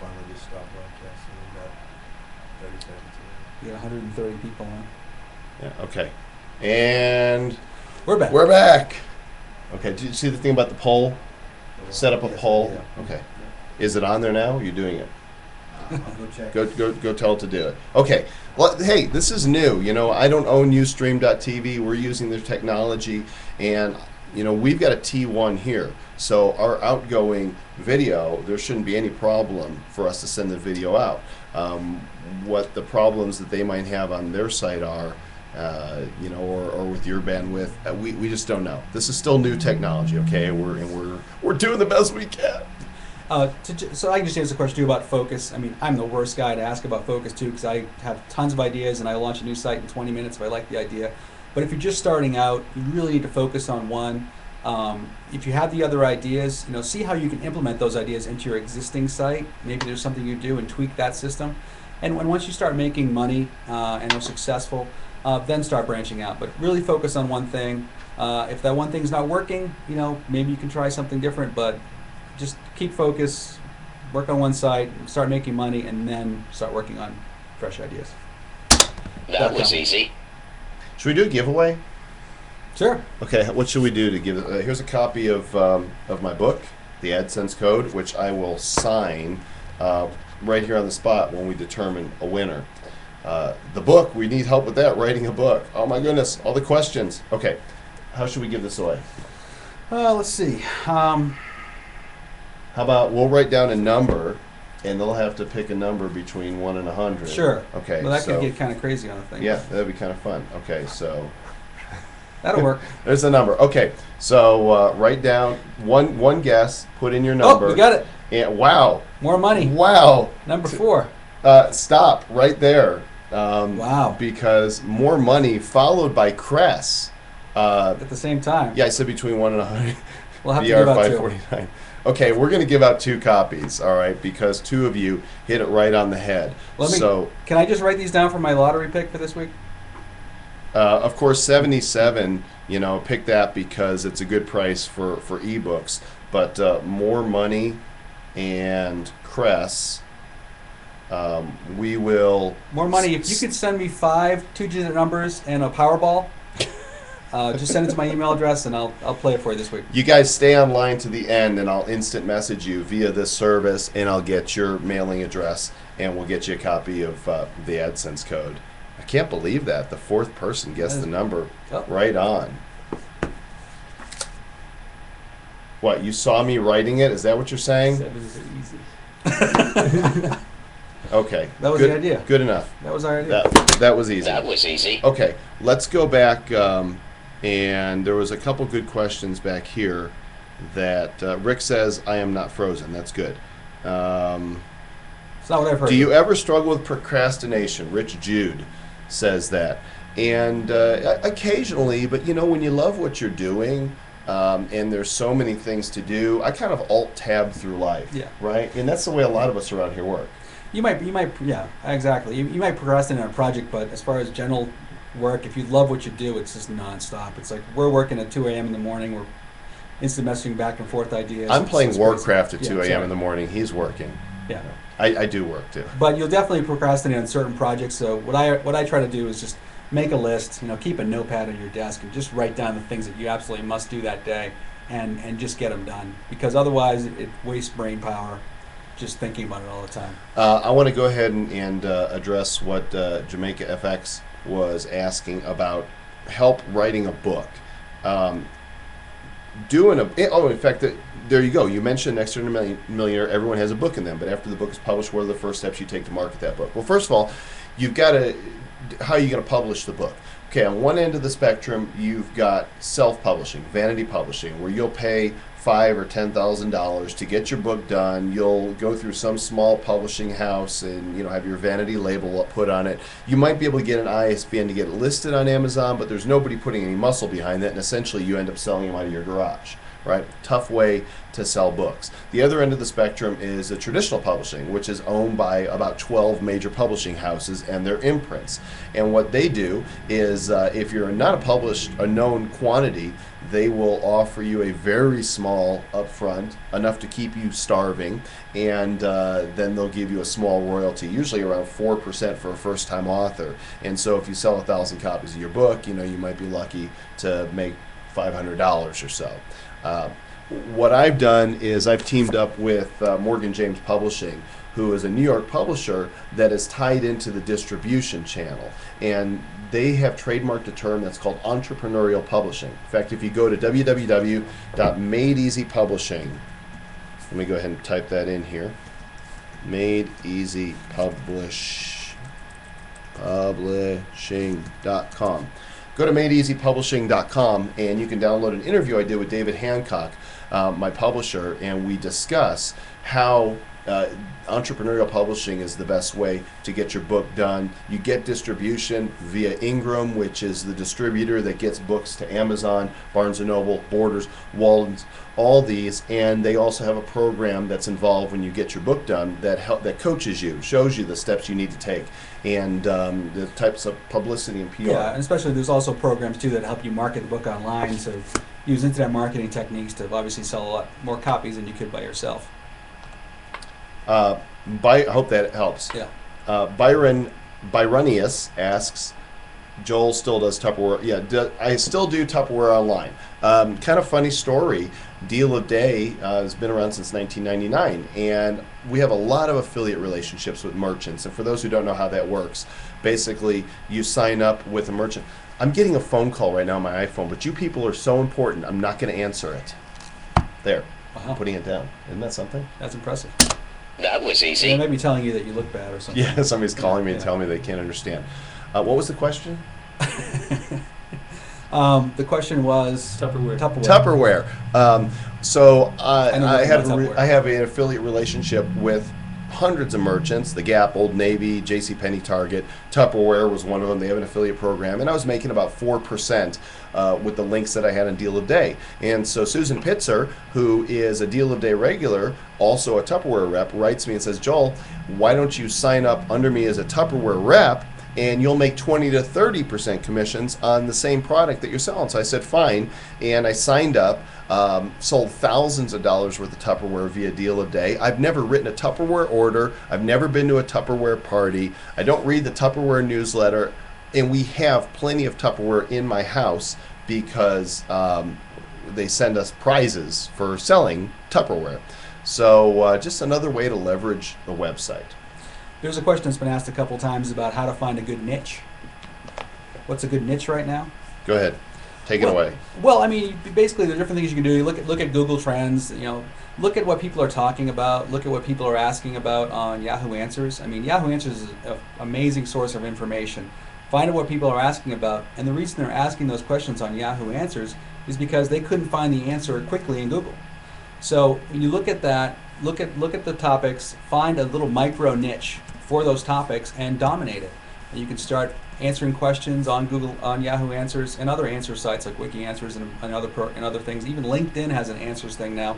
finally just stopped broadcasting in about 30 seconds. We had 130 people on. Yeah, okay. And We're back. we're back. Okay, did you see the thing about the poll? Set up a Yes, poll? yeah. Okay. Is it on there now? Or are you doing it? I'll go check. Go tell it to do it. Okay. Well, hey, this is new. You know, I don't own Ustream.tv. We're using their technology, and you know, we've got a T1 here. So our outgoing video, there shouldn't be any problem for us to send the video out. What the problems that they might have on their site are, you know, or with your bandwidth, we just don't know. This is still new technology, okay? We're doing the best we can. So I can just answer the question too about focus. I mean, I'm the worst guy to ask about focus too because I have tons of ideas and I launch a new site in 20 minutes if I like the idea. But if you're just starting out, you really need to focus on one. If you have the other ideas, you know, see how you can implement those ideas into your existing site. Maybe there's something you do and tweak that system. And once you start making money and are successful, then start branching out. But really focus on one thing. If that one thing's not working, you know, maybe you can try something different. But just keep focus, work on one site, start making money, and then start working on fresh ideas. That was easy. Should we do a giveaway? Sure. Okay, what should we do to give? Here's a copy of my book, The AdSense Code, which I will sign right here on the spot when we determine a winner. The book, we need help with that, writing a book. Oh my goodness, all the questions. Okay, how should we give this away? Let's see. How about we'll write down a number, and they'll have to pick a number between 1 and 100. Sure. Okay. Well, that so, could get kind of crazy on the thing. Yeah, that'd be kind of fun. Okay, so That'll work. there's the number. Okay, so write down one guess, put in your number. Oh, we got it. And wow, More money. wow. Number 4. Stop right there. Wow. Because more money followed by Cress. At the same time. Yeah, I said between 1 and 100. We'll have to VR give out 2. 549. Okay, we're going to give out 2 copies, all right, because 2 of you hit it right on the head. Can I just write these down for my lottery pick for this week? Of course, 77, you know, pick that because it's a good price for ebooks. But more money and Cress, we will... More money. If you could send me 5 2-digit numbers and a Powerball, just send it to my email address and I'll play it for you this week. You guys stay online to the end and I'll instant message you via this service and I'll get your mailing address and we'll get you a copy of the AdSense code. I can't believe that. The 4th person guessed the number right on. What, you saw me writing it? Is that what you're saying? 7s are easy. Okay. That was the idea. Good enough. That was our idea. That was easy. That was easy. Okay, let's go back, and there was a couple good questions back here that Rick says, I am not frozen. That's good. It's not what I've heard. Do you ever struggle with procrastination? Rich Jude says that. And occasionally, but you know, when you love what you're doing, and there's so many things to do, I kind of alt-tab through life, Yeah. right? And that's the way a lot of us around here work. You might, yeah, exactly. You might procrastinate on a project, but as far as general work, if you love what you do, it's just nonstop. It's like we're working at 2 a.m. in the morning. We're instant messaging back and forth ideas. I'm playing It's Warcraft at crazy. 2 a.m. sorry. in the morning. He's working. Yeah. I do work too. But you'll definitely procrastinate on certain projects. So what I try to do is just make a list. You know, keep a notepad on your desk and just write down the things that you absolutely must do that day, and just get them done. Because otherwise, it wastes brain power just thinking about it all the time. I want to go ahead and address what Jamaica FX was asking about help writing a book. In fact, there you go. You mentioned Next to Millionaire. Everyone has a book in them, but after the book is published, what are the first steps you take to market that book? Well, first of all, you've got to, how are you going to publish the book? Okay, on one end of the spectrum, you've got self-publishing, vanity publishing, where you'll pay $5,000 or $10,000 to get your book done. You'll go through some small publishing house and have your vanity label put on it. You might be able to get an ISBN to get it listed on Amazon, but there's nobody putting any muscle behind that, and essentially you end up selling them out of your garage, right? Tough way to sell books. The other end of the spectrum is the traditional publishing, which is owned by about 12 major publishing houses and their imprints. And what they do is, if you're not a known quantity, they will offer you a very small upfront, enough to keep you starving, and then they'll give you a small royalty, usually around 4% for a first-time author. And so if you sell 1,000 copies of your book, you might be lucky to make $500 or so. What I've done is I've teamed up with Morgan James Publishing, who is a New York publisher that is tied into the distribution channel. And they have trademarked a term that's called entrepreneurial publishing. In fact, if you go to www.madeeasypublishing, let me go ahead and type that in here. madeeasypublishing.com. Go to madeeasypublishing.com and you can download an interview I did with David Hancock, my publisher, and we discuss how entrepreneurial publishing is the best way to get your book done. You get distribution via Ingram, which is the distributor that gets books to Amazon, Barnes & Noble, Borders, Walden's, all these, and they also have a program that's involved when you get your book done that coaches you, shows you the steps you need to take, and the types of publicity and PR. Yeah, and especially there's also programs too that help you market the book online, so use internet marketing techniques to obviously sell a lot more copies than you could by yourself. I hope that helps. Yeah. Byronius asks, Joel still does Tupperware. Yeah, I still do Tupperware online. Kind of funny story. Deal of Day has been around since 1999, and we have a lot of affiliate relationships with merchants. And for those who don't know how that works, basically you sign up with a merchant. I'm getting a phone call right now on my iPhone, but you people are so important, I'm not going to answer it. There. Wow. I'm putting it down. Isn't that something? That's impressive. That was They easy. may be telling you that you look bad or something. Yeah, somebody's calling me and Yeah. telling me they can't understand. What was the question? The question was Tupperware. Tupperware. So I know I nothing about Tupperware. I have an affiliate relationship with hundreds of merchants, The Gap, Old Navy, JCPenney, Target. Tupperware was one of them. They have an affiliate program, and I was making about 4% with the links that I had on Deal of Day. And so Susan Pitzer, who is a Deal of Day regular, also a Tupperware rep, writes me and says, Joel, why don't you sign up under me as a Tupperware rep, and you'll make 20 to 30% commissions on the same product that you're selling. So I said, fine, and I signed up, sold thousands of dollars worth of Tupperware via Deal of Day. I've never written a Tupperware order. I've never been to a Tupperware party. I don't read the Tupperware newsletter, and we have plenty of Tupperware in my house because they send us prizes for selling Tupperware. So just another way to leverage the website. There's a question that's been asked a couple times about how to find a good niche. What's a good niche right now? Go ahead. Take it away. Well, I mean, basically, there are different things you can do. You look at Google Trends. Look at what people are talking about. Look at what people are asking about on Yahoo Answers. I mean, Yahoo Answers is an amazing source of information. Find out what people are asking about, and the reason they're asking those questions on Yahoo Answers is because they couldn't find the answer quickly in Google. So when you look at that, look at the topics, find a little micro niche for those topics, and dominate it. And you can start answering questions on Google, on Yahoo Answers, and other answer sites like Wiki Answers and other things. Even LinkedIn has an answers thing now.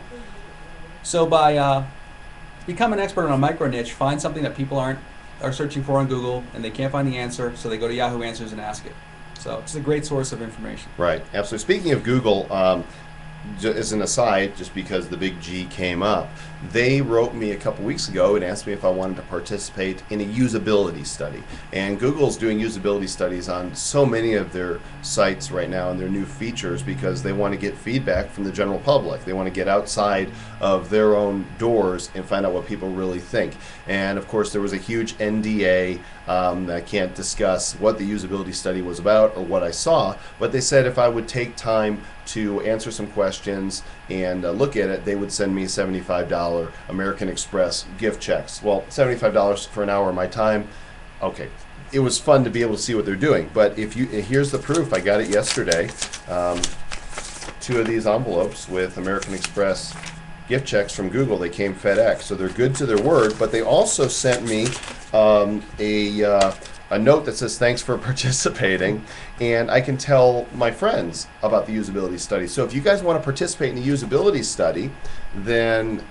So by become an expert on a micro niche, find something that people are searching for on Google, and they can't find the answer, so they go to Yahoo Answers and ask it. So it's a great source of information. Right, absolutely. Speaking of Google, as an aside, just because the big G came up, they wrote me a couple weeks ago and asked me if I wanted to participate in a usability study. And Google's doing usability studies on so many of their sites right now and their new features because they want to get feedback from the general public. They want to get outside of their own doors and find out what people really think. And of course, there was a huge NDA. I can't discuss what the usability study was about or what I saw, but they said if I would take time to answer some questions and look at it, they would send me $75 American Express gift checks. Well, $75 for an hour of my time, okay. It was fun to be able to see what they're doing, but here's the proof. I got it yesterday. 2 of these envelopes with American Express gift checks from Google. They came FedEx, so they're good to their word, but they also sent me a note that says thanks for participating, and I can tell my friends about the usability study. So if you guys want to participate in the usability study, then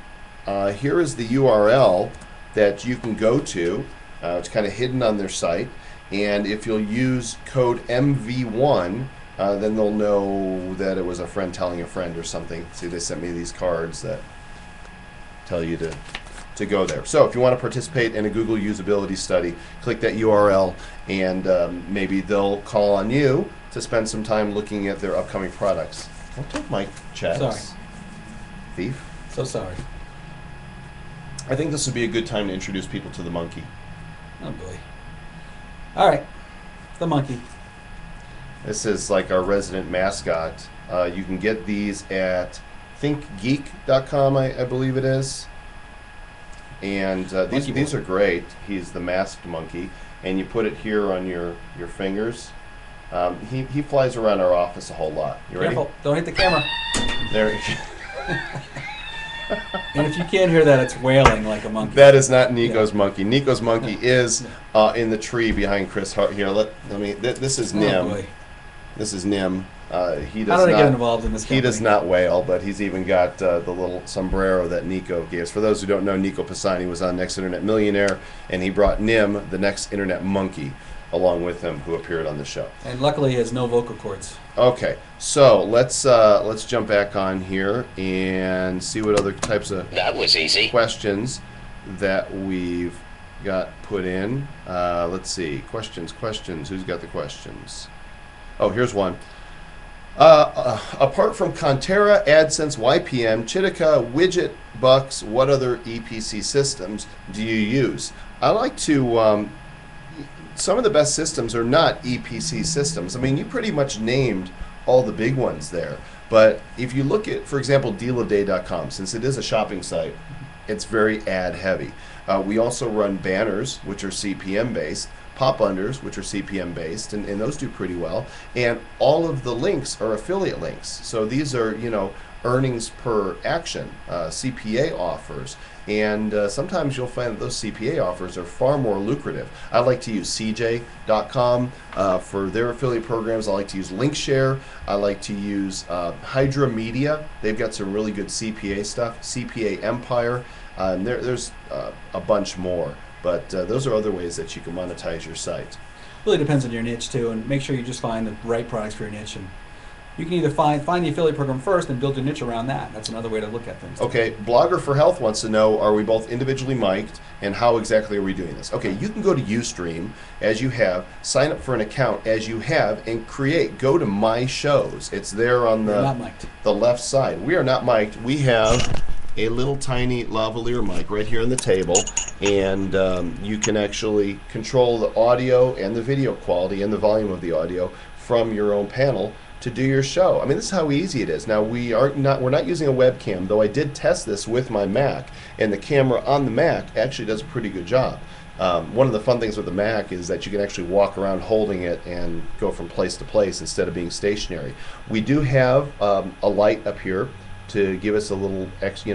here is the URL that you can go to. It's kind of hidden on their site, and if you'll use code MV1, then they'll know that it was a friend telling a friend or something. See, they sent me these cards that tell you to go there. So if you want to participate in a Google usability study, click that URL, and maybe they'll call on you to spend some time looking at their upcoming products. Don't take my checks. Sorry. Thief. So sorry. I think this would be a good time to introduce people to the monkey. Oh boy. All right. The monkey. This is like our resident mascot. You can get these at thinkgeek.com, I believe it is. And these are great. He's the masked monkey, and you put it here on your fingers. He flies around our office a whole lot. You ready? Careful. Don't hit the camera. There. And if you can't hear that, it's wailing like a monkey. That is not Nico's monkey. Nico's monkey is in the tree behind Chris Hart. Here, let me. This is Nim. Oh boy. This is Nim. He does How did I not get involved in this He company? does not wail, but he's even got the little sombrero that Nico gave us. For those who don't know, Nico Pisani was on Next Internet Millionaire, and he brought Nim, the next Internet monkey, along with him, who appeared on the show. And luckily, he has no vocal cords. Okay, so let's jump back on here and see what other types of That was easy. questions that we've got put in. Let's see, questions. Who's got the questions? Oh, here's one. Apart from Contera, AdSense, YPM, Chitika, Widget, Bucks, what other EPC systems do you use? I like to. Some of the best systems are not EPC systems. I mean, you pretty much named all the big ones there. But if you look at, for example, dealaday.com, since it is a shopping site, it's very ad heavy. We also run banners, which are CPM based, pop unders, which are CPM based, and those do pretty well. And all of the links are affiliate links. So these are, earnings per action, CPA offers. And sometimes you'll find that those CPA offers are far more lucrative. I like to use CJ.com for their affiliate programs. I like to use Linkshare. I like to use Hydra Media. They've got some really good CPA stuff. CPA Empire. There's a bunch more. But those are other ways that you can monetize your site. Really depends on your niche too, and make sure you just find the right products for your niche. And you can either find the affiliate program first and build your niche around that. That's another way to look at things. Okay, Blogger for Health wants to know, are we both individually mic'd, and how exactly are we doing this? Okay, you can go to Ustream as you have, sign up for an account as you have, and go to My Shows. It's there on You're not mic'd. the left side. We are not mic'd. We have a little tiny lavalier mic right here on the table, and you can actually control the audio and the video quality and the volume of the audio from your own panel to do your show. I mean, this is how easy it is. Now we're not using a webcam, though I did test this with my Mac, and the camera on the Mac actually does a pretty good job. One of the fun things with the Mac is that you can actually walk around holding it and go from place to place instead of being stationary. We do have a light up here to give us a little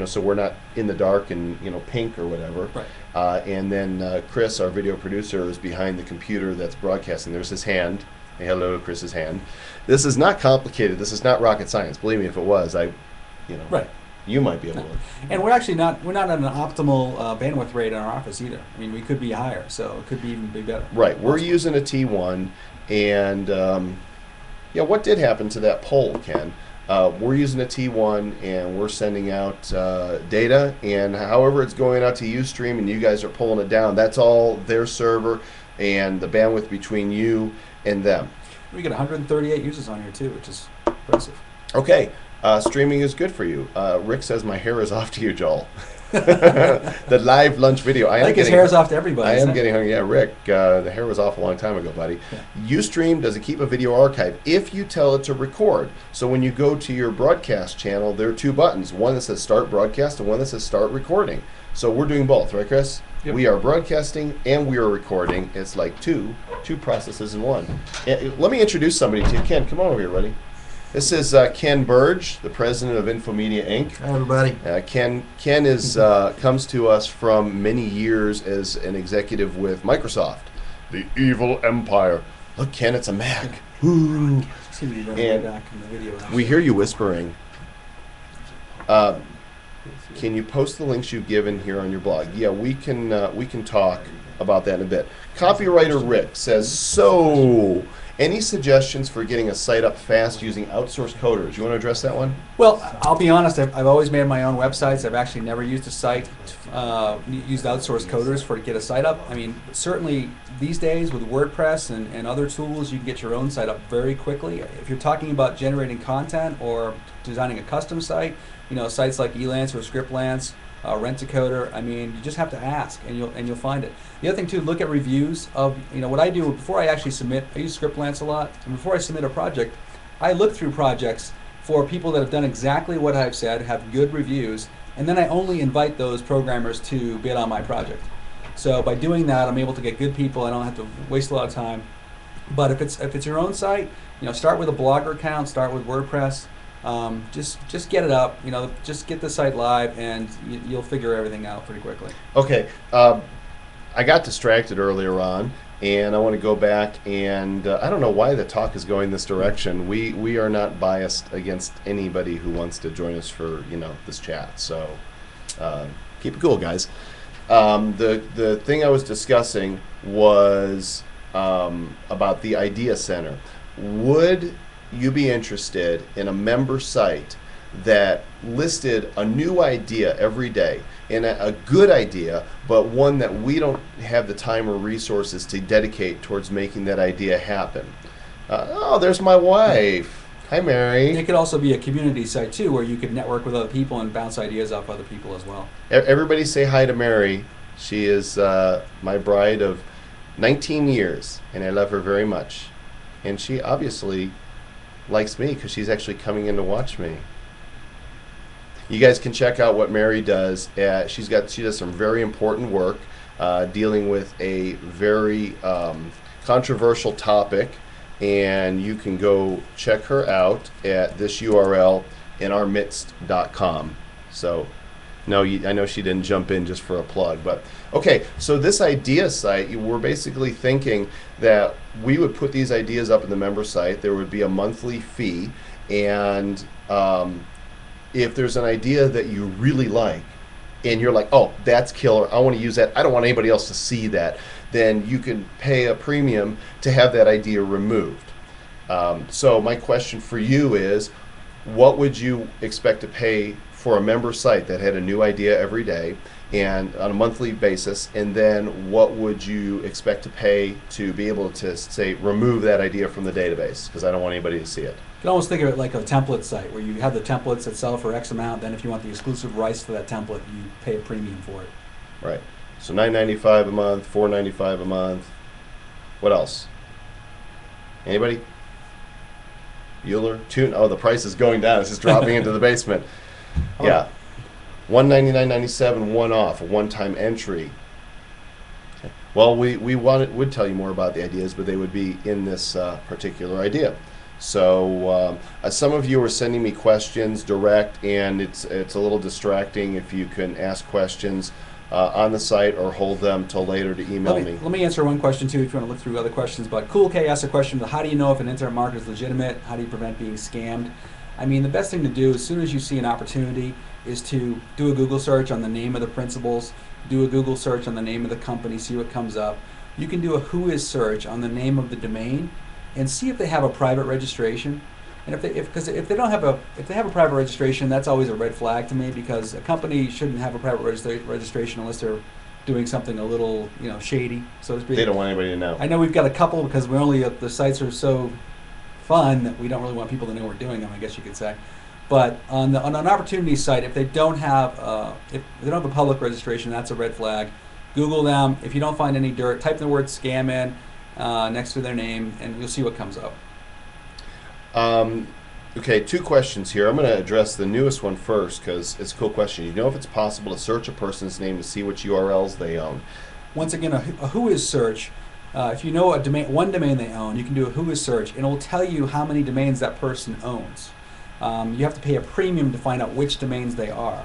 so we're not in the dark and pink or whatever. Right. And then Chris, our video producer, is behind the computer that's broadcasting. There's his hand. Hey, hello, Chris's hand. This is not complicated. This is not rocket science. Believe me, if it was, Right. you might be able to. And we're actually not at an optimal bandwidth rate in our office either. I mean, we could be higher, so it could be even be better. Right. We're using a T1, and what did happen to that poll, Ken? We're using a T1, and we're sending out data, and however it's going out to Ustream, and you guys are pulling it down, that's all their server and the bandwidth between you and them. We get 138 users on here too, which is impressive. Okay, streaming is good for you. Rick says my hair is off to you, Joel. The live lunch video. I think his hair is off to everybody. I am getting hungry. Yeah, Rick, the hair was off a long time ago, buddy. Yeah. Ustream does it keep a video archive if you tell it to record. So when you go to your broadcast channel, there are two buttons. One that says start broadcast and one that says start recording. So we're doing both, right, Chris? Yep. We are broadcasting and we are recording. It's like two processes in one. And let me introduce somebody to you. Ken, come on over here, buddy. This is Ken Burge, the president of Infomedia Inc. Hi, everybody. Ken is comes to us from many years as an executive with Microsoft, the evil empire. Look, Ken, it's a Mac. Ooh. Seem to be running way And back in the video. we hear you whispering. Can you post the links you've given here on your blog? Yeah, we can talk about that in a bit. Copywriter Rick says, so any suggestions for getting a site up fast using outsourced coders? You want to address that one? Well, I'll be honest. I've always made my own websites. I've actually never used a site, used outsourced coders to get a site up. I mean, certainly these days with WordPress and other tools, you can get your own site up very quickly. If you're talking about generating content or designing a custom site, sites like Elance or Scriptlance, Rent-A-Coder. I mean, you just have to ask, and you'll find it. The other thing too, look at reviews of what I do before I actually submit. I use Scriptlance a lot, and before I submit a project, I look through projects for people that have done exactly what I've said, have good reviews, and then I only invite those programmers to bid on my project. So by doing that, I'm able to get good people. I don't have to waste a lot of time. But if it's your own site, start with a Blogger account, start with WordPress. Just get it up, just get the site live, and you'll figure everything out pretty quickly. Okay, I got distracted earlier on, and I want to go back, and I don't know why the talk is going this direction. We are not biased against anybody who wants to join us for this chat, so keep it cool, guys. The thing I was discussing was about the Idea Center. Would you be interested in a member site that listed a new idea every day, and a good idea, but one that we don't have the time or resources to dedicate towards making that idea happen? Oh, there's my wife. Hi, Mary. It could also be a community site too, where you could network with other people and bounce ideas off other people as well. Everybody say hi to Mary. She is my bride of 19 years, and I love her very much. And she obviously likes me because she's actually coming in to watch me. You guys can check out what Mary does. She does some very important work dealing with a very controversial topic, and you can go check her out at this URL, inourmidst.com. So I know she didn't jump in just for a plug, but okay, so this idea site, we're basically thinking that we would put these ideas up in the member site. There would be a monthly fee, and if there's an idea that you really like, and you're like, oh, that's killer, I want to use that, I don't want anybody else to see that, then you can pay a premium to have that idea removed. So my question for you is, what would you expect to pay for a member site that had a new idea every day and on a monthly basis, and then what would you expect to pay to be able to, say, remove that idea from the database, because I don't want anybody to see it? You can almost think of it like a template site, where you have the templates that sell for X amount, then if you want the exclusive rights to that template, you pay a premium for it. Right. So $9.95 a month, $4.95 a month. What else? Anybody? Bueller? Oh, the price is going down. It's just dropping into the basement. Yeah. $199.97 one off, a one-time entry. Okay. Well, we would tell you more about the ideas, but they would be in this particular idea. So some of you are sending me questions direct, and it's a little distracting if you can ask questions on the site or hold them till later to email me. Let me answer one question too if you want to look through other questions. But Cool K asked a question, how do you know if an internet market is legitimate? How do you prevent being scammed? I mean, the best thing to do as soon as you see an opportunity is to do a Google search on the name of the principals, do a Google search on the name of the company, see what comes up. You can do a who is search on the name of the domain and see if they have a private registration. And if they have a private registration, that's always a red flag to me, because a company shouldn't have a private registration unless they're doing something a little shady, so to speak. They don't want anybody to know. I know we've got a couple, because the sites are so fun that we don't really want people to know we're doing them, I guess you could say. But on an opportunity site, if they don't have a public registration, that's a red flag. Google them. If you don't find any dirt, type the word scam in next to their name, and you'll see what comes up. Okay, two questions here. I'm going to address the newest one first because it's a cool question. You know if it's possible to search a person's name to see which URLs they own? Once again, a who is search, If you know one domain they own, you can do a Who is search, and it will tell you how many domains that person owns. You have to pay a premium to find out which domains they are.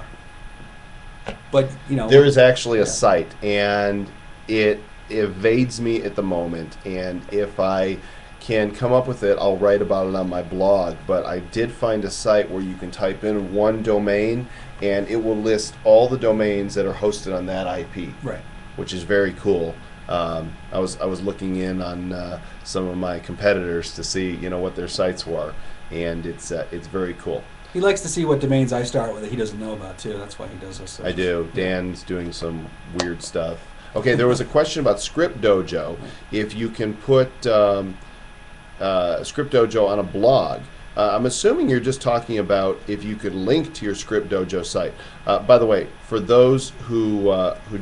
But there is actually a yeah. site, and it evades me at the moment. And if I can come up with it, I'll write about it on my blog. But I did find a site where you can type in one domain, and it will list all the domains that are hosted on that IP. Right. Which is very cool. I was looking in on some of my competitors to see what their sites were, and it's very cool. He likes to see what domains I start with that he doesn't know about too. That's why he does those searches. I do. Dan's doing some weird stuff. Okay, there was a question about Script Dojo. If you can put Script Dojo on a blog. I'm assuming you're just talking about if you could link to your Script Dojo site. By the way, for those who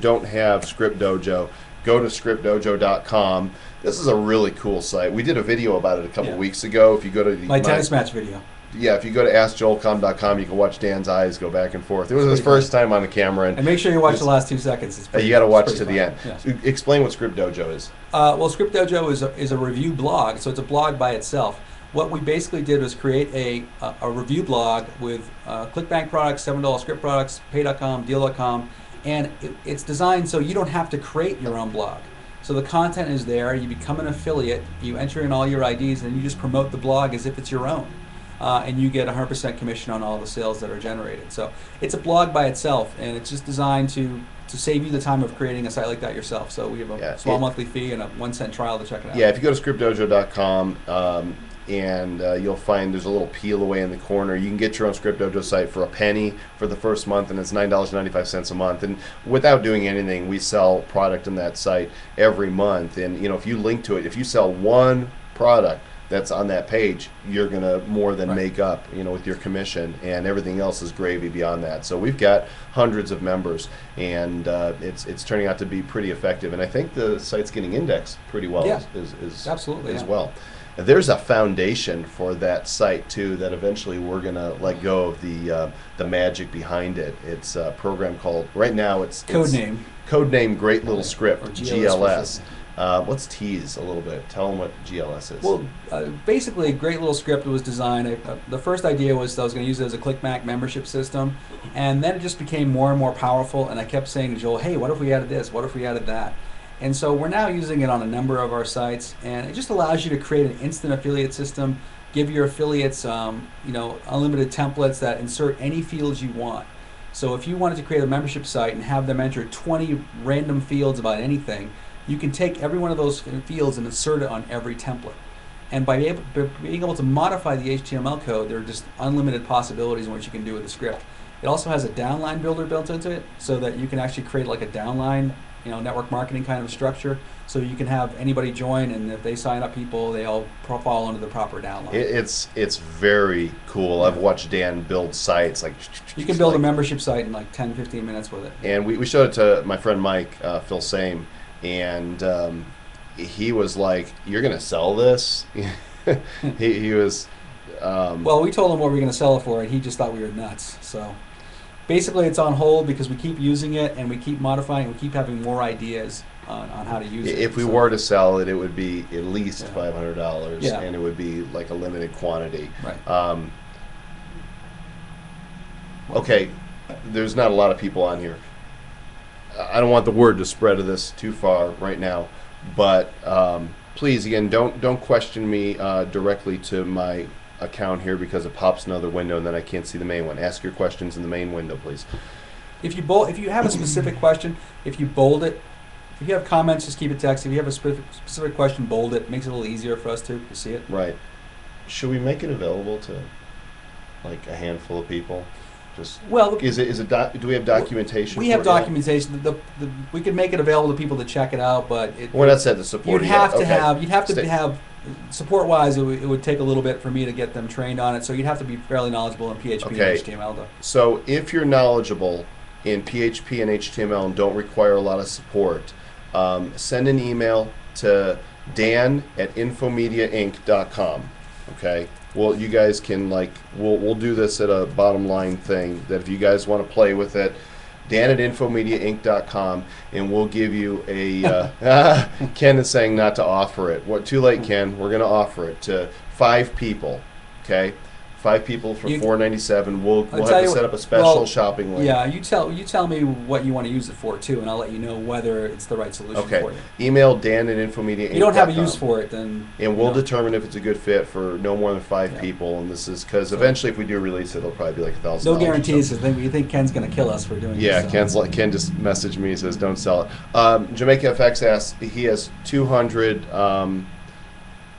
don't have Script Dojo, go to scriptdojo.com. This is a really cool site. We did a video about it a couple weeks ago. If you go to my tennis match video. Yeah, if you go to AskJoelComm.com, you can watch Dan's eyes go back and forth. It was his first time on the camera. And make sure you watch the last 2 seconds. You got to watch to the end. Yeah. So explain what Script Dojo is. Well, Script Dojo is a review blog, so it's a blog by itself. What we basically did was create a review blog with ClickBank products, $7 script products, pay.com, deal.com, and it's designed so you don't have to create your own blog. So the content is there, you become an affiliate, you enter in all your IDs, and you just promote the blog as if it's your own. And you get 100% commission on all the sales that are generated. So it's a blog by itself, and it's just designed to save you the time of creating a site like that yourself. So we have a small monthly fee and a 1-cent trial to check it out. Yeah, if you go to scriptdojo.com, and you'll find there's a little peel away in the corner. You can get your own Script Dojo site for a penny for the first month, and it's $9.95 a month. And without doing anything, we sell product on that site every month. And if you link to it, if you sell one product that's on that page, you're gonna more than make up, with your commission, and everything else is gravy beyond that. So we've got hundreds of members, and it's turning out to be pretty effective. And I think the site's getting indexed pretty well Absolutely, as well. There's a foundation for that site too that eventually we're gonna let go of the magic behind it. It's a program called Codename Great Little Script, or GLS. Let's tease a little bit. Tell them what GLS is. Well, basically, Great Little Script was designed. The first idea was that I was going to use it as a ClickBank membership system, and then it just became more and more powerful. And I kept saying to Joel, "Hey, what if we added this? What if we added that?" And so we're now using it on a number of our sites, and it just allows you to create an instant affiliate system, give your affiliates, unlimited templates that insert any fields you want. So if you wanted to create a membership site and have them enter 20 random fields about anything, you can take every one of those fields and insert it on every template. And by being able to modify the HTML code, there are just unlimited possibilities in what you can do with the script. It also has a downline builder built into it, so that you can actually create like a downline, network marketing kind of structure. So you can have anybody join, and if they sign up people, they all fall under the proper downline. It's very cool. I've watched Dan build sites. You can build a membership site in like 10, 15 minutes with it. And we showed it to my friend Mike, Phil Same, and he was like, "You're going to sell this?" he was... well, we told him what we were going to sell it for, and he just thought we were nuts. So basically it's on hold because we keep using it, and we keep modifying, and we keep having more ideas on how to use it. If we were to sell it, it would be at least $500, and it would be like a limited quantity. Right. Okay, there's not a lot of people on here. I don't want the word to spread of this too far right now, but please, again, don't question me directly to my account here, because it pops another window and then I can't see the main one. Ask your questions in the main window, please. If you have a specific question, if you bold it, if you have comments, just keep it text. If you have a specific question, bold it. It makes it a little easier for us to see it. Right. Should we make it available to like a handful of people? Do we have documentation? We have documentation. We can make it available to people to check it out, but we're not set to support. You'd have to have support-wise. It would take a little bit for me to get them trained on it. So you'd have to be fairly knowledgeable in PHP and HTML. Though. So if you're knowledgeable in PHP and HTML and don't require a lot of support, send an email to dan@infomediainc.com. Okay. Well, you guys can we'll do this at a bottom line thing that if you guys want to play with it, Dan at infomediainc.com, and we'll give you a. Ken is saying not to offer it. What? Too late, Ken. We're going to offer it to 5 people. Okay, 5 people for $4.97. We'll have to set up a special shopping link. Yeah, you tell me what you want to use it for too, and I'll let you know whether it's the right solution for you. Email Dan at infomediainc.com. If you don't have a use for it, then and we'll determine if it's a good fit for no more than 5 people. And this is because eventually, if we do release it, it'll probably be like $1,000. No guarantees. You think Ken's going to kill us for doing this. Yeah, Ken just messaged me. He says, "Don't sell it." Jamaica FX asks, he has 200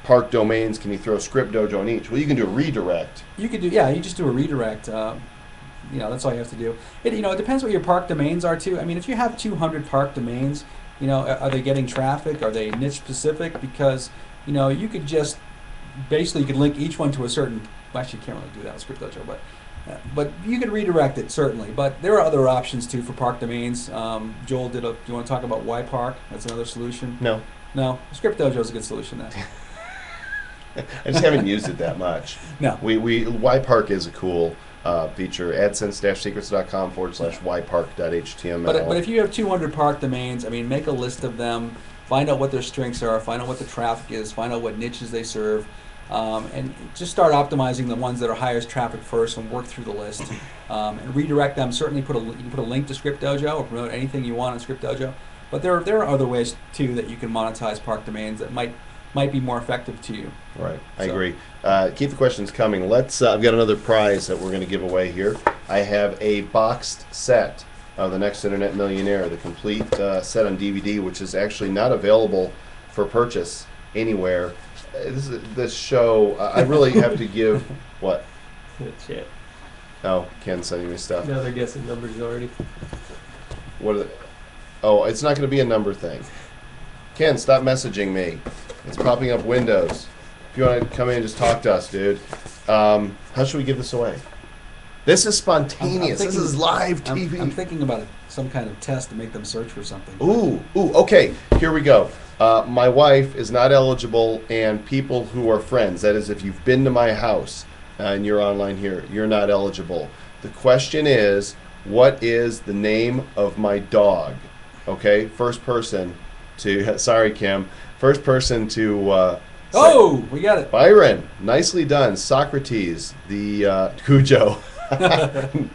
park domains. Can you throw Script Dojo on each? Well, you can do a redirect. You could do, you just do a redirect. That's all you have to do. It depends what your park domains are too. I mean, if you have 200 park domains, are they getting traffic? Are they niche specific? Because, you could just, basically you could link each one to a certain, well, actually you can't really do that with Script Dojo, but you could redirect it certainly. But there are other options too for park domains. Joel do you want to talk about Y Park? That's another solution. No. Script Dojo is a good solution then. I just haven't used it that much. No. Y Park is a cool feature. AdSense-secrets.com/ypark.html. But if you have 200 park domains, I mean, make a list of them, find out what their strengths are, find out what the traffic is, find out what niches they serve, and just start optimizing the ones that are highest traffic first and work through the list. And redirect them. Certainly you can put a link to Script Dojo or promote anything you want on Script Dojo. But there are other ways too that you can monetize park domains that might be more effective to you. Right, I agree. Keep the questions coming. Let's. I've got another prize that we're going to give away here. I have a boxed set of The Next Internet Millionaire, the complete set on DVD, which is actually not available for purchase anywhere. This show, I really have to give what? Shit. Oh, Ken's sending me stuff. Now they're guessing numbers already. What are they? Oh, it's not going to be a number thing. Ken, stop messaging me. It's popping up windows. If you want to come in and just talk to us, dude. How should we give this away? This is spontaneous. This is live TV. I'm thinking about some kind of test to make them search for something. Ooh, okay. Here we go. My wife is not eligible, and people who are friends, that is, if you've been to my house and you're online here, you're not eligible. The question is, what is the name of my dog? Okay, first person to, sorry, Kim. First person to we got it. Byron, nicely done. Socrates, the Cujo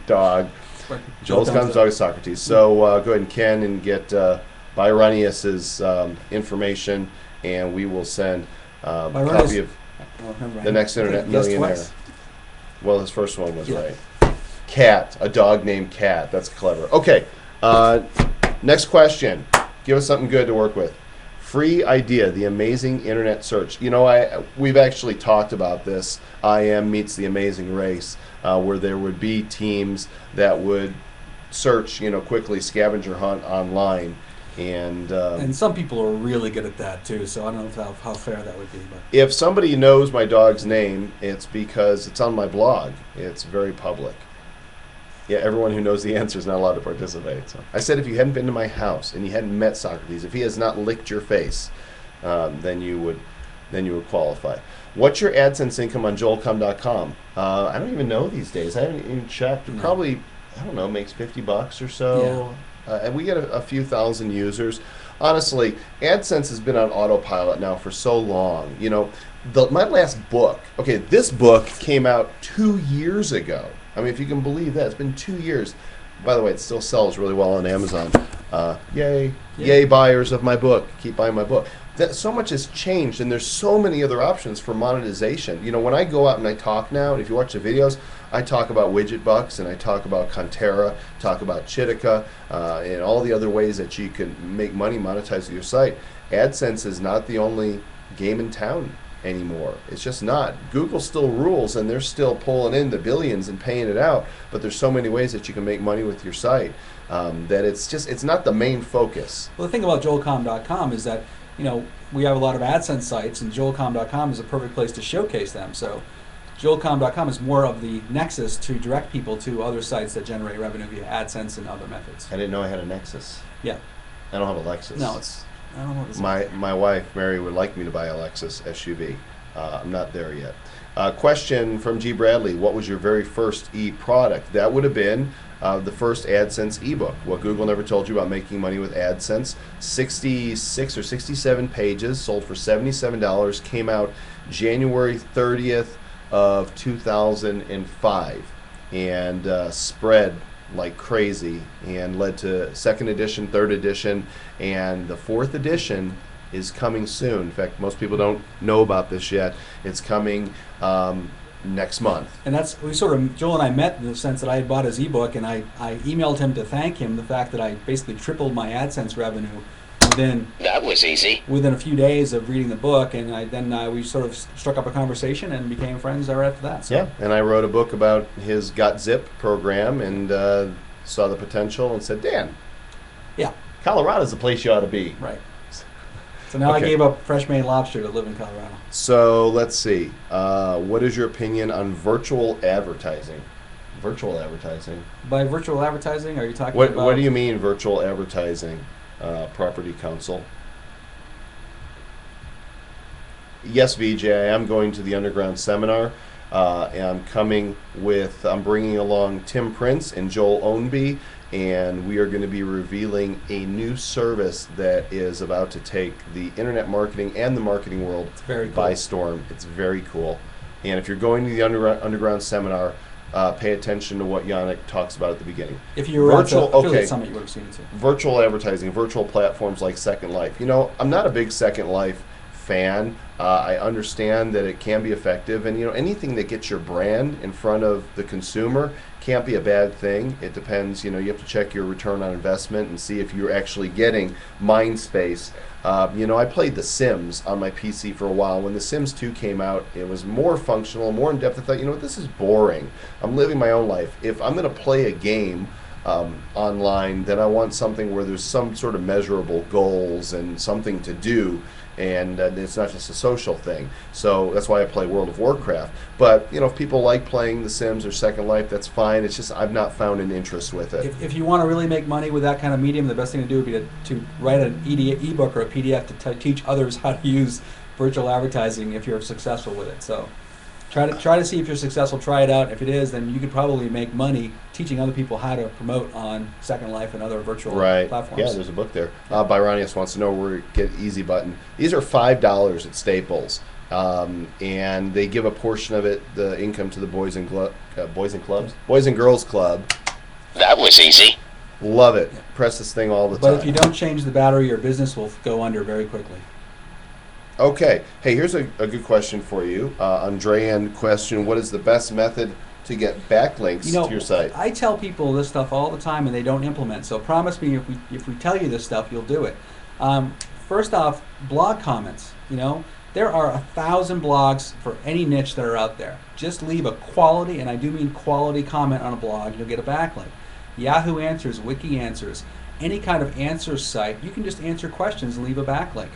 dog. Joel's Comm's dog is Socrates. So go ahead and Ken and get Byronius's information, and we will send a copy of The Next Internet Millionaire. Well, his first one was right. Cat, a dog named Cat. That's clever. Okay, next question. Give us something good to work with. Free idea, the amazing internet search. We've actually talked about this. IM meets the Amazing Race, where there would be teams that would search, quickly scavenger hunt online, and some people are really good at that too. So I don't know how fair that would be. But if somebody knows my dog's name, it's because it's on my blog. It's very public. Yeah, everyone who knows the answer is not allowed to participate. So I said if you hadn't been to my house and you hadn't met Socrates, if he has not licked your face, then you would qualify. What's your AdSense income on joelcomm.com? I don't even know these days. I haven't even checked. It probably, I don't know, makes $50 or so. Yeah. And we get a few thousand users. Honestly, AdSense has been on autopilot now for so long. My last book, this book came out 2 years ago. I mean, if you can believe that, it's been 2 years. By the way, it still sells really well on Amazon. Yay buyers of my book. Keep buying my book. So much has changed, and there's so many other options for monetization. When I go out and I talk now, and if you watch the videos, I talk about widget bucks, and I talk about Contera, talk about Chitika, and all the other ways that you can make money monetize your site. AdSense is not the only game in town anymore. It's just not. Google still rules, and they're still pulling in the billions and paying it out, but there's so many ways that you can make money with your site that it's not the main focus. Well, the thing about joelcomm.com is that we have a lot of AdSense sites, and joelcomm.com is a perfect place to showcase them. So joelcomm.com is more of the nexus to direct people to other sites that generate revenue via AdSense and other methods. I didn't know I had a nexus. Yeah. I don't have a Lexus. No, I don't know what this is. My wife, Mary, would like me to buy a Lexus SUV. I'm not there yet. Question from G. Bradley: what was your very first e-product? That would have been the first AdSense ebook. What Google never told you about making money with AdSense. 66 or 67 pages, sold for $77. Came out January 30th of 2005, and spread like crazy, and led to second edition, third edition, and the fourth edition is coming soon. In fact, most people don't know about this yet. It's coming next month. And that's, Joel and I met in the sense that I had bought his ebook, and I emailed him to thank him the fact that I basically tripled my AdSense revenue That was easy. within a few days of reading the book, and we sort of struck up a conversation and became friends right after that. So. Yeah, and I wrote a book about his Got Zip program, and saw the potential and said, Dan, Yeah, Colorado's the place you ought to be. right. So now Okay. I gave up fresh made lobster to live in Colorado. So let's see. What is your opinion on virtual advertising? Virtual advertising. By virtual advertising, are you talking What about... What do you mean virtual advertising? Property Council. Yes, VJ, I am going to the Underground Seminar. And I'm bringing along Tim Prince and Joel Ownby, and we are going to be revealing a new service that is about to take the internet marketing and the marketing world It's very cool. by storm. It's very cool. And if you're going to the Underground Seminar, pay attention to what Yannick talks about at the beginning. If you were Virtual- at the affiliate okay. summit, you would have seen it too. Virtual advertising, virtual platforms like Second Life. You know, I'm not a big Second Life fan. I understand that it can be effective, and anything that gets your brand in front of the consumer can't be a bad thing. It depends. You have to check your return on investment and see if you're actually getting mind space. I played The Sims on my PC for a while. When The Sims 2 came out, it was more functional, more in depth. I thought, this is boring. I'm living my own life. If I'm going to play a game online, then I want something where there's some sort of measurable goals and something to do, and it's not just a social thing. So that's why I play World of Warcraft. But if people like playing The Sims or Second Life, that's fine. It's just I've not found an interest with it. If you want to really make money with that kind of medium, the best thing to do would be to write an ebook or a PDF to teach others how to use virtual advertising if you're successful with it. So try to see if you're successful. Try it out. If it is, then you could probably make money teaching other people how to promote on Second Life and other virtual Right. platforms. Yeah, there's a book there. Byronius wants to know where to get Easy Button. These are $5 at Staples, and they give a portion of it, the income, to the Boys and Girls Club. That was easy. Love it. Yeah. Press this thing all the But time. if you don't change the battery, your business will go under very quickly. Okay. Hey, here's a good question for you. Andrean question: what is the best method to get backlinks to your site? I tell people this stuff all the time, and they don't implement. So promise me, if we tell you this stuff, you'll do it. First off, blog comments. There are 1,000 blogs for any niche that are out there. Just leave a quality, and I do mean quality, comment on a blog. You'll get a backlink. Yahoo Answers, Wiki Answers, any kind of answers site, you can just answer questions and leave a backlink.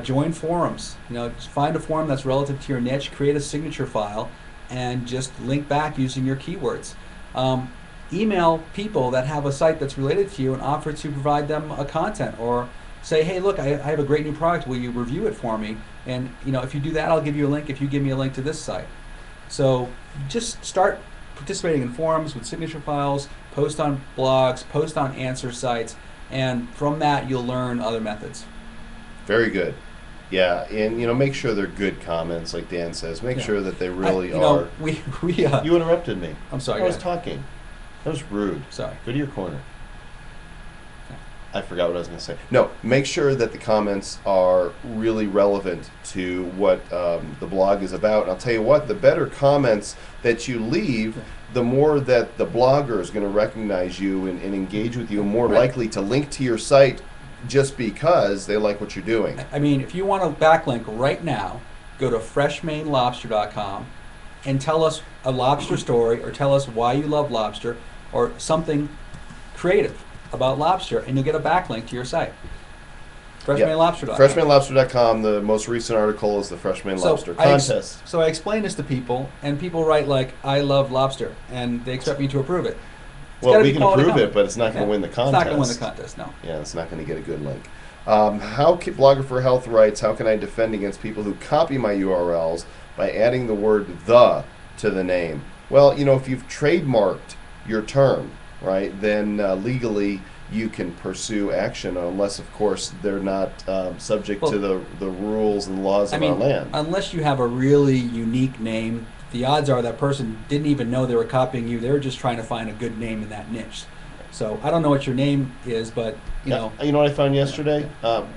Join forums. Just find a forum that's relative to your niche, create a signature file, and just link back using your keywords. Email people that have a site that's related to you and offer to provide them a content, or say, hey, look, I have a great new product. Will you review it for me? And if you do that, I'll give you a link if you give me a link to this site. So just start participating in forums with signature files, post on blogs, post on answer sites, and from that you'll learn other methods. Very good. Yeah, and make sure they're good comments, like Dan says. Make Yeah. sure that they really I- are. We You interrupted me. I'm sorry. I go was ahead. talking. That was rude. Sorry. Go to your corner. Okay. I forgot what I was going to say. No, make sure that the comments are really relevant to what the blog is about. And I'll tell you what, the better comments that you leave, the more that the blogger is going to recognize you and engage with you, and more Right. likely to link to your site just because they like what you're doing. I mean, if you want a backlink right now, go to freshmainlobster.com and tell us a lobster story, or tell us why you love lobster, or something creative about lobster, and you'll get a backlink to your site. Freshmainlobster.com. Freshmanlobster.com, the most recent article is the Freshman Lobster Contest. So I explain this to people, and people write like, I love lobster, and they expect me to approve it. It's Well, gotta we be can quality approve it, content. but it's not going to Yeah. win the contest. It's not going to win the contest, no. Yeah, it's not going to get a good link. Blogger for Health writes, how can I defend against people who copy my URLs by adding the word "the" to the name? Well, if you've trademarked your term, right, then legally you can pursue action, unless, of course, they're not subject to the rules and laws of our land. Unless you have a really unique name, the odds are that person didn't even know they were copying you. They were just trying to find a good name in that niche. So I don't know what your name is, but you know. You know what I found yesterday?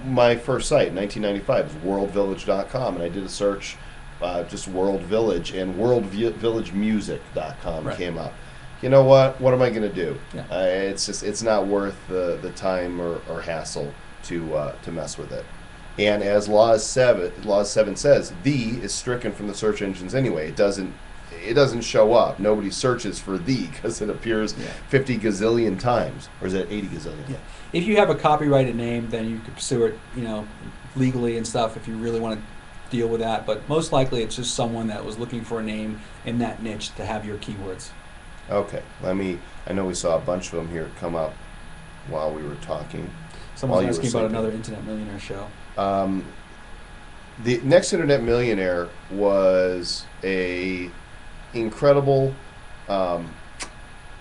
My first site, 1995, was worldvillage.com, and I did a search, just World Village, and worldvillagemusic.com came up. You know what? What am I going to do? Yeah. It's not worth the time or hassle to mess with it. And as Law 7 says, "the" is stricken from the search engines anyway. It doesn't show up. Nobody searches for "the" because it appears 50 gazillion times, or is it 80 gazillion? Yeah. If you have a copyrighted name, then you could pursue it, legally and stuff if you really want to deal with that. But most likely, it's just someone that was looking for a name in that niche to have your keywords. Okay, I know we saw a bunch of them here come up while we were talking. Someone's asking about another Internet Millionaire show. The next Internet Millionaire was a incredible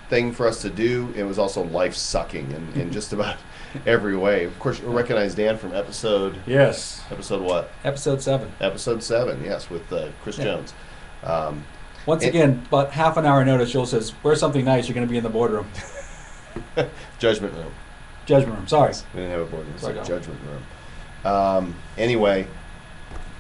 thing for us to do. It was also life-sucking in just about every way. Of course, you recognize Dan from episode what? Episode 7. Episode 7, yes, with Chris Jones. Once again, about half an hour notice, Joel says, "Wear something nice. You're going to be in the boardroom." Judgment room. Judgment room. Sorry. We didn't have a boardroom. It's Sorry, a judgment room. Anyway,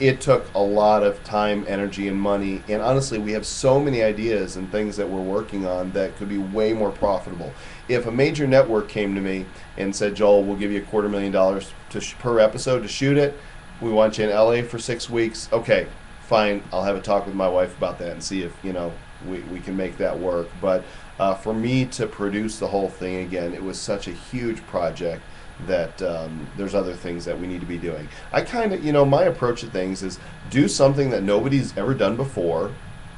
it took a lot of time, energy, and money. And honestly, we have so many ideas and things that we're working on that could be way more profitable. If a major network came to me and said, "Joel, we'll give you $250,000 per episode to shoot it. We want you in LA for 6 weeks." Okay, fine. I'll have a talk with my wife about that and see if we can make that work. But for me to produce the whole thing again, it was such a huge project that there's other things that we need to be doing. I kind of, my approach to things is do something that nobody's ever done before,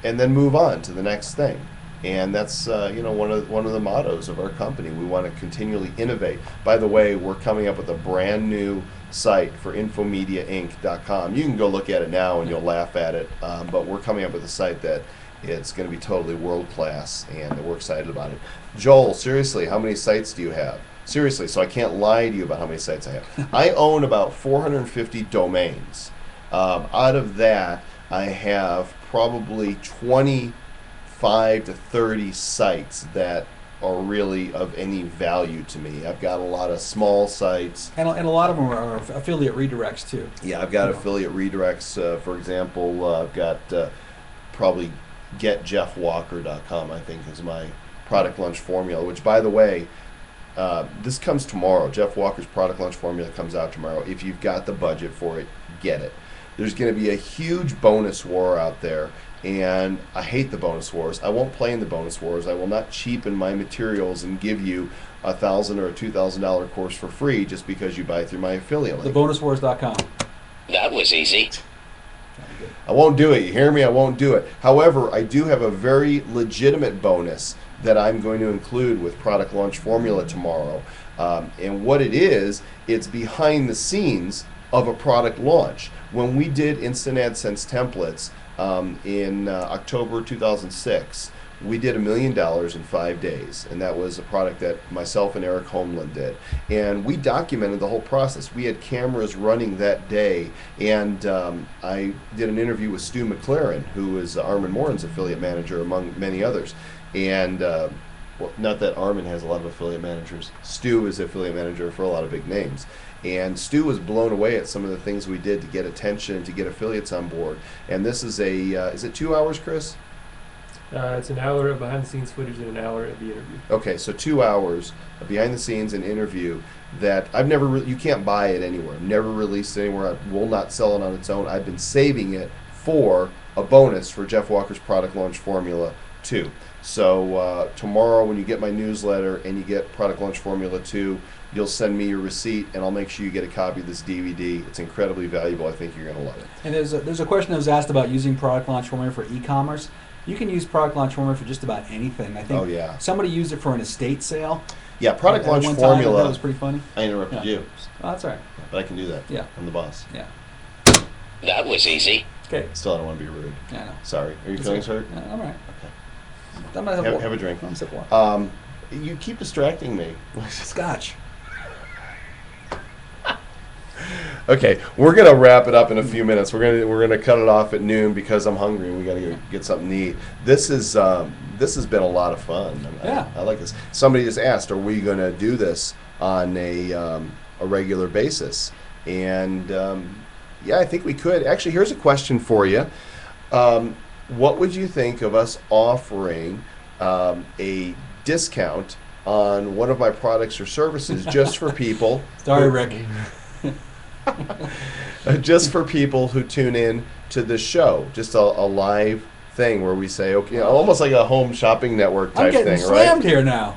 and then move on to the next thing. And that's one of the mottos of our company. We want to continually innovate. By the way, we're coming up with a brand new site for infomediainc.com. You can go look at it now and you'll laugh at it, but we're coming up with a site that it's going to be totally world class, and we're excited about it. Joel, seriously, how many sites do you have? Seriously, so I can't lie to you about how many sites I have. I own about 450 domains. Out of that, I have probably 25 to 30 sites that are really of any value to me. I've got a lot of small sites. And a lot of them are affiliate redirects, too. Yeah, I've got affiliate redirects. For example, I've got probably getjeffwalker.com, I think, is my product launch formula, which, by the way, this comes tomorrow. Jeff Walker's product launch formula comes out tomorrow. If you've got the budget for it, get it. There's going to be a huge bonus war out there, and I hate the bonus wars. I won't play in the bonus wars. I will not cheapen my materials and give you a $1,000 or a $2,000 course for free just because you buy through my affiliate link. Thebonuswars.com. That was easy. I won't do it. You hear me? I won't do it. However, I do have a very legitimate bonus that I'm going to include with Product Launch Formula tomorrow. And what it is, it's behind the scenes of a product launch. When we did Instant AdSense templates in October 2006, we did $1 million in 5 days, and that was a product that myself and Eric Homeland did. And we documented the whole process. We had cameras running that day, and I did an interview with Stu McLaren, who is Armin Morin's affiliate manager, among many others. And well, not that Armin has a lot of affiliate managers. Stu is affiliate manager for a lot of big names. And Stu was blown away at some of the things we did to get attention, to get affiliates on board. And this is is it 2 hours, Chris? It's an hour of behind-the-scenes footage and an hour of the interview. Okay, so 2 hours of behind-the-scenes and interview that I've never, you can't buy it anywhere. I've never released it anywhere. I will not sell it on its own. I've been saving it for a bonus for Jeff Walker's Product Launch Formula 2. So tomorrow when you get my newsletter and you get Product Launch Formula 2, you'll send me your receipt and I'll make sure you get a copy of this DVD. It's incredibly valuable. I think you're going to love it. And there's a question that was asked about using Product Launch Formula for e-commerce. You can use Product Launch Formula for just about anything. I think somebody used it for an estate sale. Yeah, product At launch one time, formula. that was pretty funny. I interrupted Yeah. you, Oh, that's all right. but I can do that. Yeah. I'm the boss. Yeah. That was easy. Okay. Still, I don't want to be rude. Yeah, I know. Sorry. Are your It's feelings okay. hurt? Yeah, I'm all right. Okay. I'm gonna Have a drink. I'm gonna sip water. You keep distracting me. Scotch. Okay, we're gonna wrap it up in a few minutes. We're gonna cut it off at noon because I'm hungry and we gotta get something to eat. This has been a lot of fun. Yeah. I like this. Somebody just asked, are we gonna do this on a regular basis? And yeah, I think we could. Actually, here's a question for you. What would you think of us offering a discount on one of my products or services just for people? Sorry, Rick. Just for people who tune in to the show, just a live thing where we say, okay, almost like a home shopping network I'm type getting thing, slammed right? here now.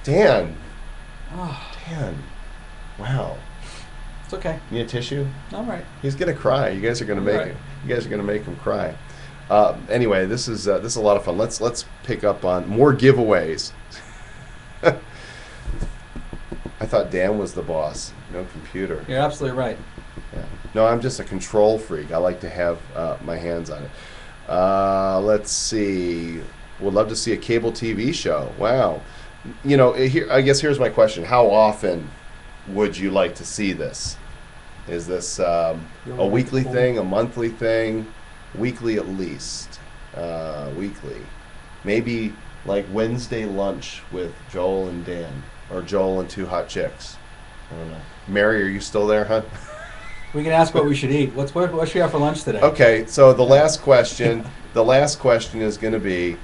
Dan, Oh, Dan, wow. it's okay. You need a tissue? All right. He's gonna cry. You guys are gonna make Right. him. You guys are gonna make him cry. Anyway, this is a lot of fun. Let's pick up on more giveaways. I thought Dan was the boss. No computer. You're absolutely right. Yeah. No, I'm just a control freak. I like to have my hands on it. Let's see. Would love to see a cable TV show. Wow. You know, I guess here's my question. How often would you like to see this? Is this a weekly thing, a monthly thing? Weekly at least. Weekly. Maybe like Wednesday lunch with Joel and Dan. Or Joel and Two Hot Chicks. I don't know. Mary, are you still there, huh? We can ask what we should eat. What should we have for lunch today? Okay, so the last question is going to be,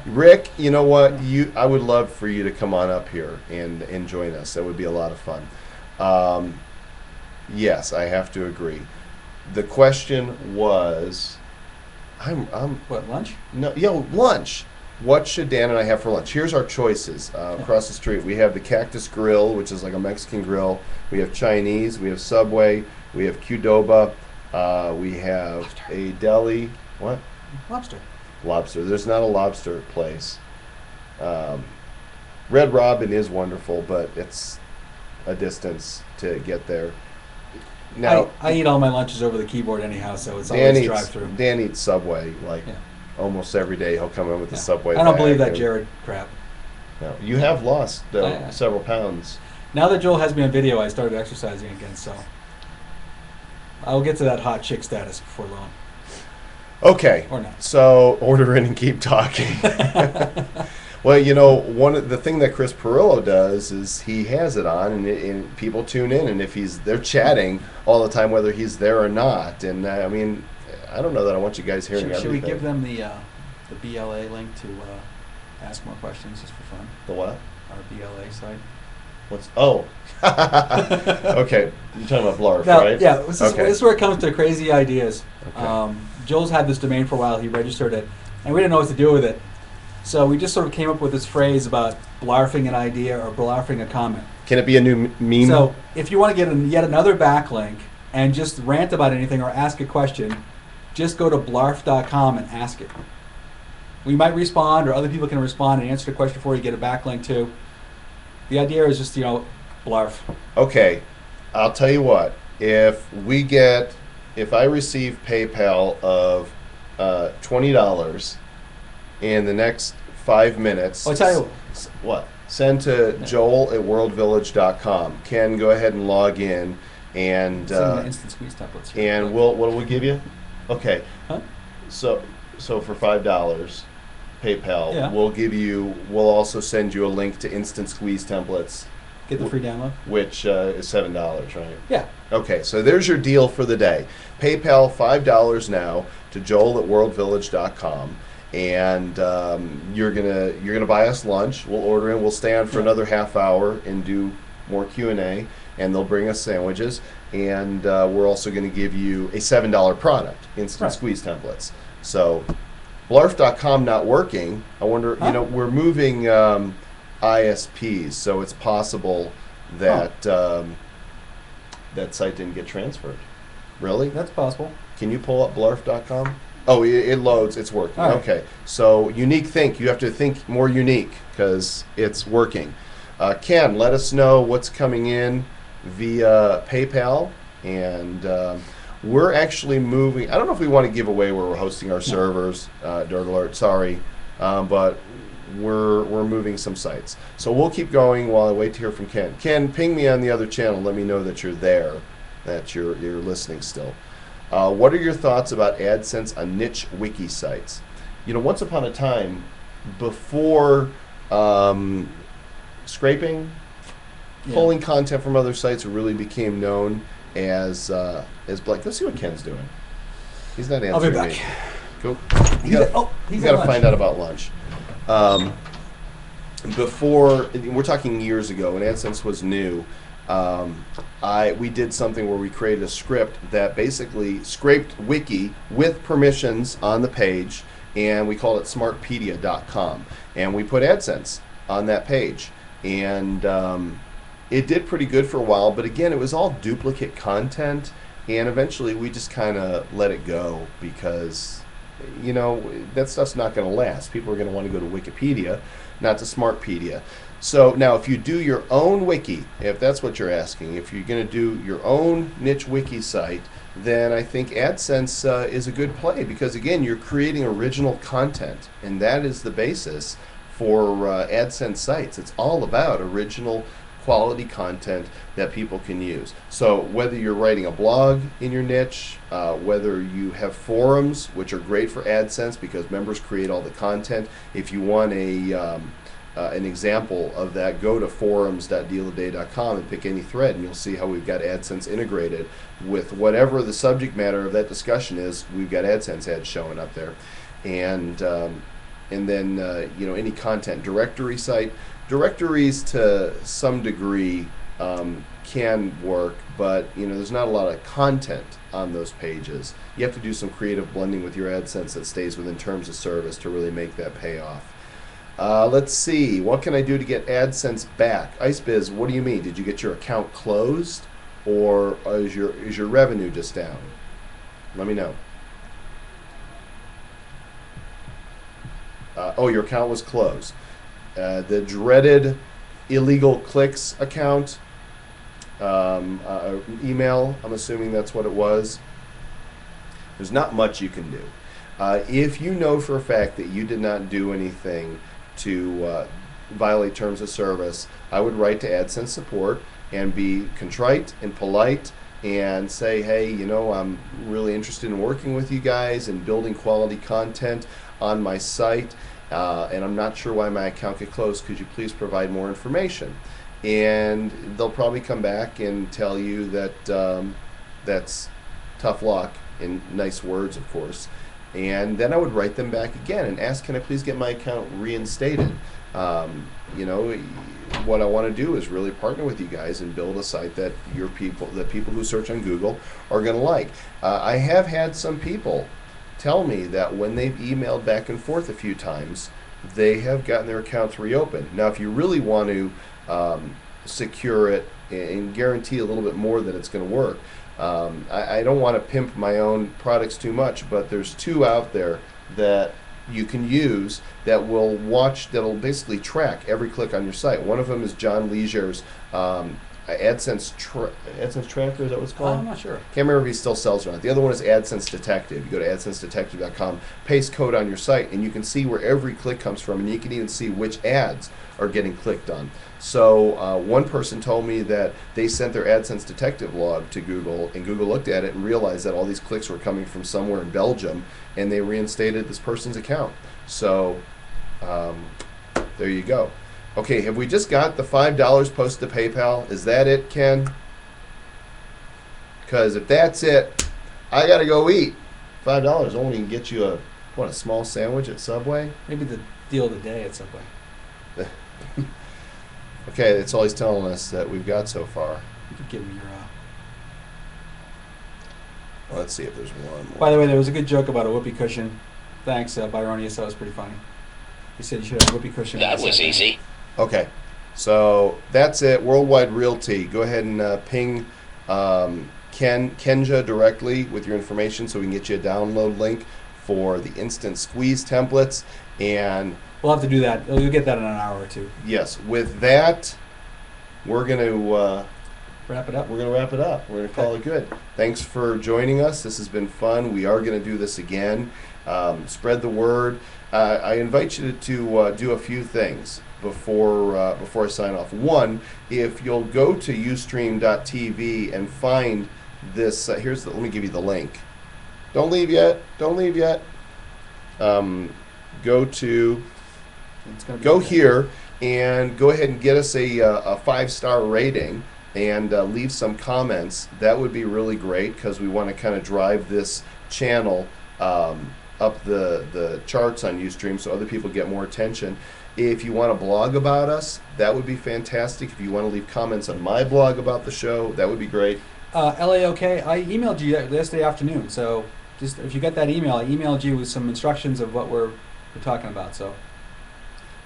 Rick, you know what? I would love for you to come on up here and join us. That would be a lot of fun. Yes, I have to agree. The question was, What, lunch? no, lunch. What should Dan and I have for lunch? Here's our choices. Across the street, we have the Cactus Grill, which is like a Mexican grill. We have Chinese. We have Subway. We have Qdoba. We have a deli. What? Lobster. Lobster. There's not a lobster place. Red Robin is wonderful, but it's a distance to get there. Now, I eat all my lunches over the keyboard anyhow, so it's Dan always drive-through. Dan eats Subway like Yeah. almost every day. He'll come in with the Yeah. Subway. I don't bag believe that and- Jared crap. No, you have lost I- several pounds. Now that Joel has me on video, I started exercising again, so I'll get to that hot chick status before long. Okay, Or not. so order in and keep talking. Well, you know, the thing that Chris Perillo does is he has it on, and people tune in, and if they're chatting all the time, whether he's there or not. And I mean, I don't know that I want you guys hearing Should we everything. give them the BLA link to ask more questions just for fun? The what? Our BLA site. What's okay? You're talking about Blarf, Now, right? yeah, this Okay. is where it comes to crazy ideas. Okay. Joel's had this domain for a while. He registered it, and we didn't know what to do with it. So we just sort of came up with this phrase about blarfing an idea or blarfing a comment. Can it be a new meme? So if you want to get yet another backlink and just rant about anything or ask a question, just go to blarf.com and ask it. We might respond, or other people can respond and answer the question for you, get a backlink too. The idea is just, blarf. Okay, I'll tell you what. If I receive PayPal of $20 in the next 5 minutes, I'll tell you what. Send to joel@worldvillage.com. Ken, go ahead and log in, and Send me instant squeeze templates here. and what will we give you? Okay, Huh? so for $5, PayPal, Yeah. we'll also send you a link to Instant Squeeze templates, Get the free download. which is $7, right? Yeah. Okay, so there's your deal for the day. PayPal $5 now to joel@worldvillage.com, and you're gonna buy us lunch. We'll order in. We'll stay on for another half hour and do more Q&A, and they'll bring us sandwiches. And we're also going to give you a $7 product, Instant Right. Squeeze templates. So, blarf.com not working. I wonder. Huh? We're moving ISPs, so it's possible that that site didn't get transferred. Really? That's possible. Can you pull up blarf.com? Oh, it loads. It's working. All right. Okay. So unique think. You have to think more unique because it's working. Ken, let us know what's coming in via PayPal, and we're actually moving. I don't know if we want to give away where we're hosting our servers. Dirt alert. Sorry, but we're moving some sites. So we'll keep going while I wait to hear from Ken. Ken, ping me on the other channel. Let me know that you're there, that you're listening still. What are your thoughts about AdSense on niche wiki sites? You know, once upon a time, before scraping, pulling content from other sites really became known as black. Let's see what Ken's doing. He's not I'll be answering back. me. Cool. He's You at got to lunch. find out about lunch. Before, we're talking years ago, when AdSense was new. We did something where we created a script that basically scraped wiki with permissions on the page, and we called it smartpedia.com, and we put AdSense on that page, and it did pretty good for a while, but again, it was all duplicate content, and eventually we just kind of let it go because, you know, that stuff's not going to last. People are going to want to go to Wikipedia, not to Smartpedia. So now if you do your own wiki, if that's what you're asking, if you're going to do your own niche wiki site, then I think AdSense is a good play because, again, you're creating original content, and that is the basis for AdSense sites. It's all about original quality content that people can use. So whether you're writing a blog in your niche, whether you have forums, which are great for AdSense because members create all the content. If you want an example of that, go to forums.dealaday.com and pick any thread, and you'll see how we've got AdSense integrated with whatever the subject matter of that discussion is. We've got AdSense ads showing up there, and then you know, any content directory site. Directories to some degree can work, but you know, there's not a lot of content on those pages. You have to do some creative blending with your AdSense that stays within terms of service to really make that pay off. Let's see, what can I do to get AdSense back? IceBiz, what do you mean? Did you get your account closed, or is your revenue just down? Let me know. Oh, your account was closed. The dreaded illegal clicks account, email, I'm assuming that's what it was. There's not much you can do. If you know for a fact that you did not do anything to violate terms of service, I would write to AdSense support and be contrite and polite and say, hey, you know, I'm really interested in working with you guys and building quality content on my site, and I'm not sure why my account got closed. Could you please provide more information? And they'll probably come back and tell you that that's tough luck, in nice words, of course. And then I would write them back again and ask, can I please get my account reinstated? You know, what I want to do is really partner with you guys and build a site that that people who search on Google are going to like. I have had some people tell me that when they've emailed back and forth a few times, they have gotten their accounts reopened. Now, if you really want to secure it and guarantee a little bit more that it's going to work, I don't want to pimp my own products too much, but there's two out there that you can use that that'll basically track every click on your site. One of them is John Leisure's AdSense Tracker, is that what it's called? I'm not sure. Can't remember if he still sells it or not. The other one is AdSense Detective. You go to AdSenseDetective.com, paste code on your site, and you can see where every click comes from, and you can even see which ads are getting clicked on. So one person told me that they sent their AdSense Detective log to Google, and Google looked at it and realized that all these clicks were coming from somewhere in Belgium, and they reinstated this person's account. So there you go. Okay, have we just got the $5 posted to PayPal? Is that it, Ken? Because if that's it, I gotta go eat. $5 only can get you a small sandwich at Subway? Maybe the deal of the day at Subway. Okay, that's all he's telling us that we've got so far. You could give me your. Well, let's see if there's one more. By the way, there was a good joke about a whoopee cushion. Thanks, Byronius. That was pretty funny. He said you should have a whoopee cushion. That was easy. Okay, so that's it. Worldwide Realty. Go ahead and ping Kenja directly with your information so we can get you a download link for the instant squeeze templates. And We'll have to do that. You'll get that in an hour or two. yes, with that, we're gonna Wrap it up. we're gonna wrap it up. We're gonna call it good. Thanks for joining us. This has been fun. We are gonna do this again. Spread the word. I invite you to do a few things before I sign off. One, if you'll go to ustream.tv and find this, let me give you the link. Don't leave yet. Don't leave yet. Go It's gonna be go okay. here and go ahead and get us a 5-star rating and leave some comments. That would be really great because we want to kind of drive this channel up the charts on Ustream so other people get more attention. If you want to blog about us, that would be fantastic. If you want to leave comments on my blog about the show, that would be great. LAOK, I emailed you yesterday afternoon, so just if you got that email, I emailed you with some instructions of what we're talking about.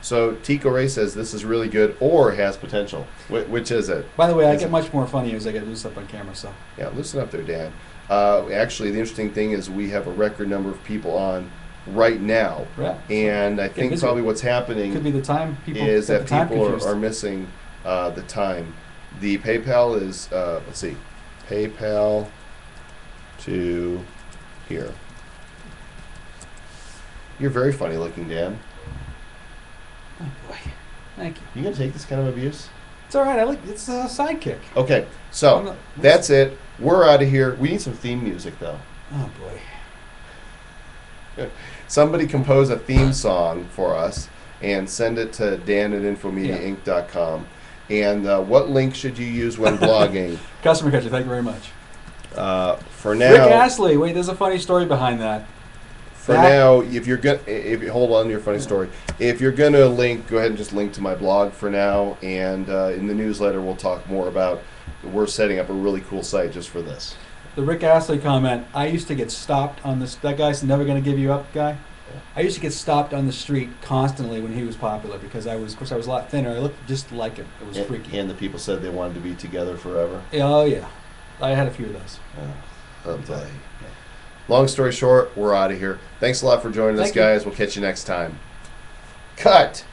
So Tico Ray says this is really good or has potential. Which is it? By the way, I Is get it- much more funny as I get loose up on camera. So Yeah, listen up there, Dan. Actually, the interesting thing is we have a record number of people on right now. yeah, And I think busy. probably what's could happening be the time people is get that the time people confused. are missing the time. The PayPal is, let's see, PayPal to here. You're very funny looking, Dan. Oh boy, thank you. You gonna take this kind of abuse? It's all right. I like it's a sidekick. Okay, I'm so not- that's it. We're out of here. We need some theme music though. Oh boy. Somebody compose a theme song for us and send it to dan@infomediainc.com. And what link should you use when blogging? Customer catcher, thank you very much. For Rick now, Astley, wait, there's a funny story behind that. if you're gonna, if you hold on to your funny story, if you're gonna link, go ahead and just link to my blog for now. And in the newsletter, we'll talk more about. We're setting up a really cool site just for this. The Rick Astley comment, I used to get stopped on this, that guy's never going to give you up guy. I used to get stopped on the street constantly when he was popular because of course I was a lot thinner. I looked just like him. It was freaky. And the people said they wanted to be together forever. Oh yeah. I had a few of those. Oh boy. Long story short, we're out of here. Thanks a lot for joining us, Thank you. guys. We'll catch you next time. Cut.